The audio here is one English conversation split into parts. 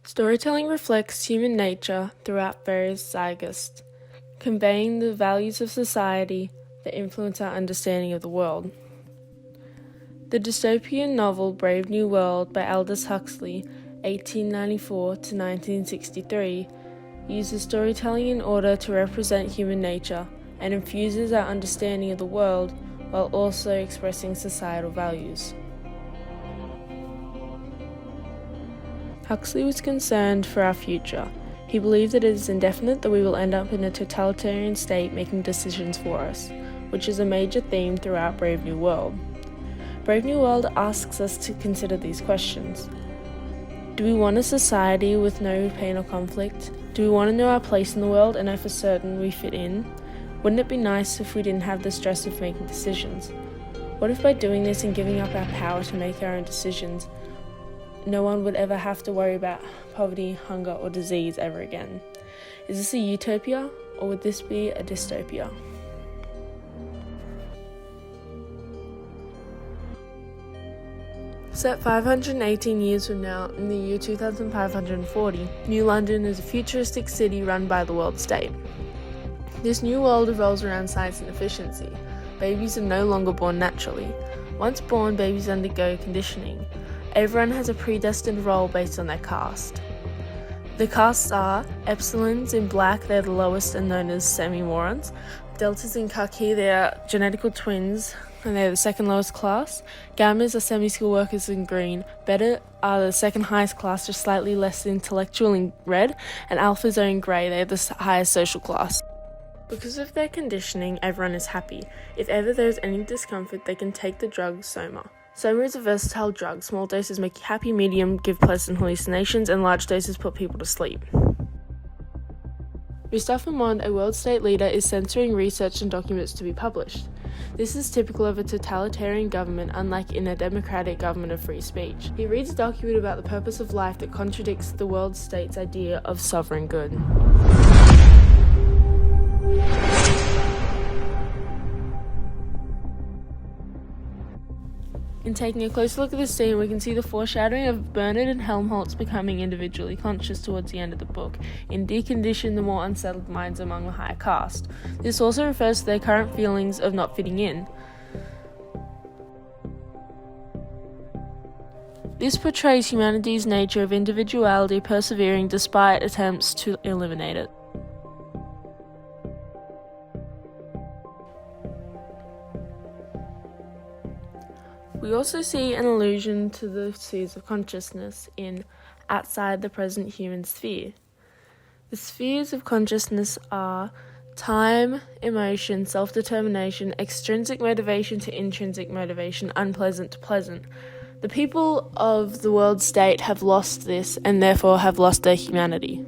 Storytelling reflects human nature throughout various zeitgeists, conveying the values of society that influence our understanding of the world. The dystopian novel Brave New World by Aldous Huxley, 1894 to 1963, uses storytelling in order to represent human nature and infuses our understanding of the world while also expressing societal values. Huxley was concerned for our future. He believed that it is indefinite that we will end up in a totalitarian state making decisions for us, which is a major theme throughout Brave New World. Brave New World asks us to consider these questions. Do we want a society with no pain or conflict? Do we want to know our place in the world and know for certain we fit in? Wouldn't it be nice if we didn't have the stress of making decisions? What if by doing this and giving up our power to make our own decisions, no one would ever have to worry about poverty, hunger, or disease ever again? Is this a utopia, or would this be a dystopia? Set 518 years from now, in the year 2540, New London is a futuristic city run by the world state. This new world revolves around science and efficiency. Babies are no longer born naturally. Once born, babies undergo conditioning. Everyone has a predestined role based on their caste. The castes are epsilons in black, they're the lowest and known as semi-morons. Deltas in khaki, they are genetical twins and they're the second lowest class. Gammas are semi-skilled workers in green. Beta are the second highest class, just slightly less intellectual in red. And alphas are in grey, they're the highest social class. Because of their conditioning, everyone is happy. If ever there is any discomfort, they can take the drug Soma. Soma is a versatile drug. Small doses make you happy, medium give pleasant hallucinations, and large doses put people to sleep. Mustafa Mond, a world state leader, is censoring research and documents to be published. This is typical of a totalitarian government, unlike in a democratic government of free speech. He reads a document about the purpose of life that contradicts the world state's idea of sovereign good. In taking a closer look at this scene, we can see the foreshadowing of Bernard and Helmholtz becoming individually conscious towards the end of the book, in Decondition the More Unsettled Minds Among the Higher Caste. This also refers to their current feelings of not fitting in. This portrays humanity's nature of individuality persevering despite attempts to eliminate it. We also see an allusion to the spheres of consciousness in Outside the Present Human Sphere. The spheres of consciousness are time, emotion, self-determination, extrinsic motivation to intrinsic motivation, unpleasant to pleasant. The people of the world state have lost this and therefore have lost their humanity.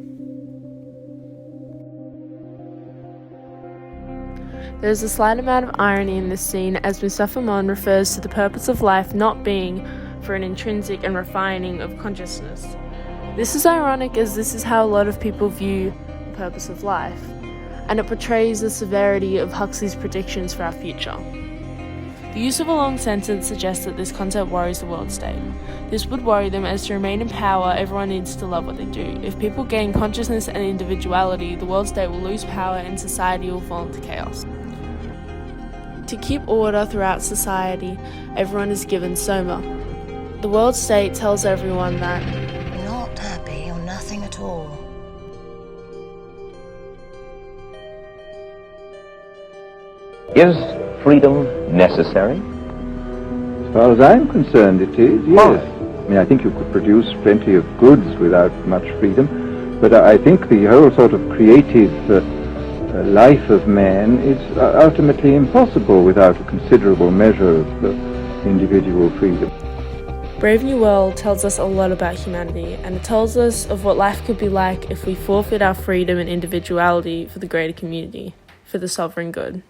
There is a slight amount of irony in this scene as Mustafa Mond refers to the purpose of life not being for an intrinsic and refining of consciousness. This is ironic as this is how a lot of people view the purpose of life, and it portrays the severity of Huxley's predictions for our future. The use of a long sentence suggests that this concept worries the world state. This would worry them as to remain in power, everyone needs to love what they do. If people gain consciousness and individuality, the world state will lose power and society will fall into chaos. To keep order throughout society, everyone is given Soma. The world state tells everyone that not happy or nothing at all. Is freedom necessary? As far as I'm concerned, it is, yes. Why? I mean, I think you could produce plenty of goods without much freedom, but I think the whole sort of creative life of man is ultimately impossible without a considerable measure of individual freedom. Brave New World tells us a lot about humanity, and it tells us of what life could be like if we forfeit our freedom and individuality for the greater community, for the sovereign good.